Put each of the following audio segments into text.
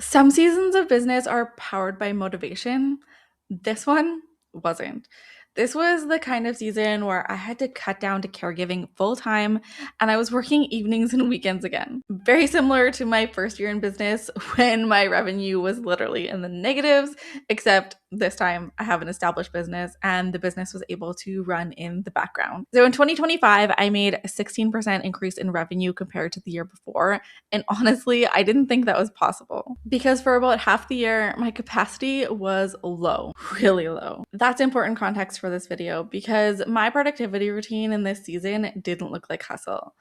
Some seasons of business are powered by motivation. This one wasn't. This was the kind of season where I had to cut down to caregiving full time and I was working evenings and weekends again. Very similar to my first year in business when my revenue was literally in the negatives, except this time I have an established business and the business was able to run in the background. So in 2025, I made a 16% increase in revenue compared to the year before. And honestly, I didn't think that was possible because for about half the year, my capacity was low, really low. That's important context for this video because my productivity routine in this season didn't look like hustle.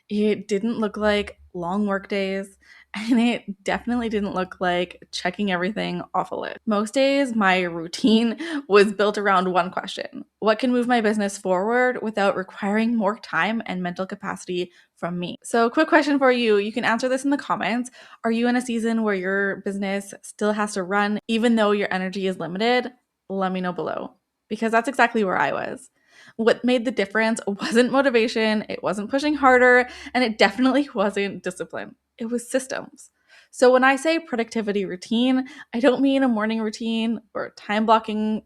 It didn't look like long work days, and it definitely didn't look like checking everything off a list. Most days, my routine was built around one question: what can move my business forward without requiring more time and mental capacity from me? So, quick question for you. You can answer this in the comments. Are you in a season where your business still has to run even though your energy is limited? Let me know below because that's exactly where I was. What made the difference wasn't motivation, it wasn't pushing harder, and it definitely wasn't discipline. It was systems. So when I say productivity routine, I don't mean a morning routine or time blocking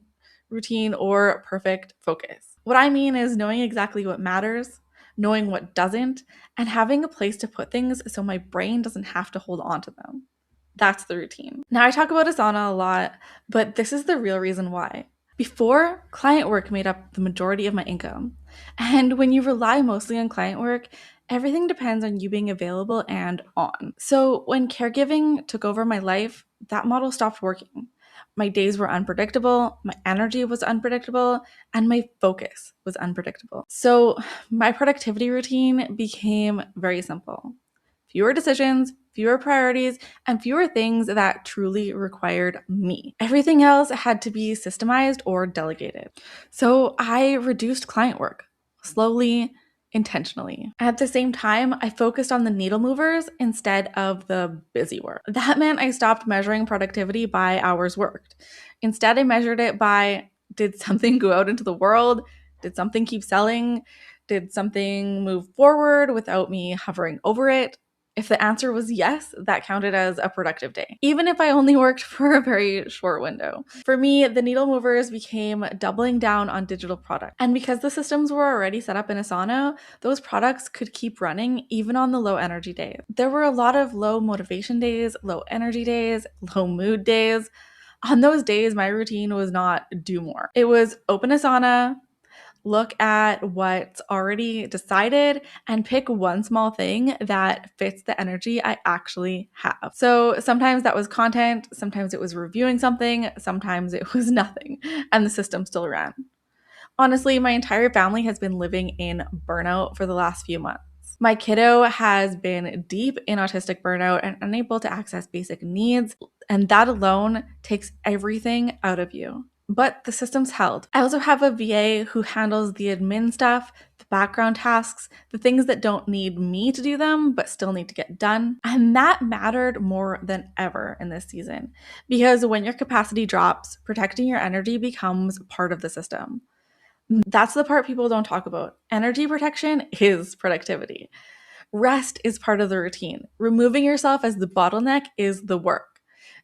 routine or perfect focus. What I mean is knowing exactly what matters, knowing what doesn't, and having a place to put things so my brain doesn't have to hold on to them. That's the routine. Now, I talk about Asana a lot, but this is the real reason why. Before, client work made up the majority of my income. And when you rely mostly on client work, everything depends on you being available and on. So when caregiving took over my life, that model stopped working. My days were unpredictable, my energy was unpredictable, and my focus was unpredictable. So my productivity routine became very simple: fewer decisions, fewer priorities, and fewer things that truly required me. Everything else had to be systemized or delegated. So I reduced client work slowly, intentionally. At the same time, I focused on the needle movers instead of the busy work. That meant I stopped measuring productivity by hours worked. Instead, I measured it by, did something go out into the world? Did something keep selling? Did something move forward without me hovering over it? If the answer was yes, that counted as a productive day, even if I only worked for a very short window. For me, the needle movers became doubling down on digital products. And because the systems were already set up in Asana, those products could keep running even on the low energy days. There were a lot of low motivation days, low energy days, low mood days. On those days, my routine was not do more. It was open Asana, look at what's already decided, and pick one small thing that fits the energy I actually have. So sometimes that was content, sometimes it was reviewing something, sometimes it was nothing, and the system still ran. Honestly, my entire family has been living in burnout for the last few months. My kiddo has been deep in autistic burnout and unable to access basic needs, and that alone takes everything out of you. But the system's held. I also have a VA who handles the admin stuff, the background tasks, the things that don't need me to do them, but still need to get done. And that mattered more than ever in this season, because when your capacity drops, protecting your energy becomes part of the system. That's the part people don't talk about. Energy protection is productivity. Rest is part of the routine. Removing yourself as the bottleneck is the work.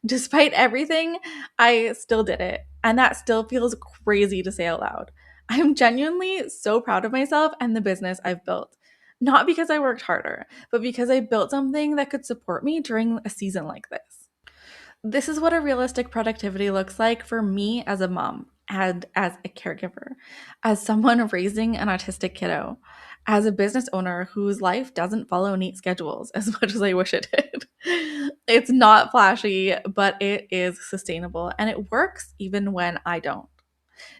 Despite everything, I still did it. And that still feels crazy to say out loud. I'm genuinely so proud of myself and the business I've built. Not because I worked harder, but because I built something that could support me during a season like this. This is what a realistic productivity looks like for me as a mom and as a caregiver, as someone raising an autistic kiddo, as a business owner whose life doesn't follow neat schedules as much as I wish it did. It's not flashy, but it is sustainable and it works even when I don't.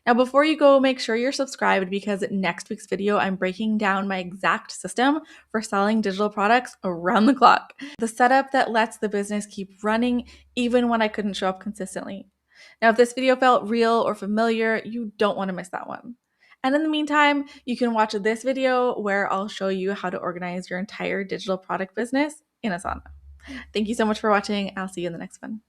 Now, before you go, make sure you're subscribed because next week's video, I'm breaking down my exact system for selling digital products around the clock. The setup that lets the business keep running even when I couldn't show up consistently. Now, if this video felt real or familiar, you don't want to miss that one. And in the meantime, you can watch this video where I'll show you how to organize your entire digital product business in Asana. Thank you so much for watching. I'll see you in the next one.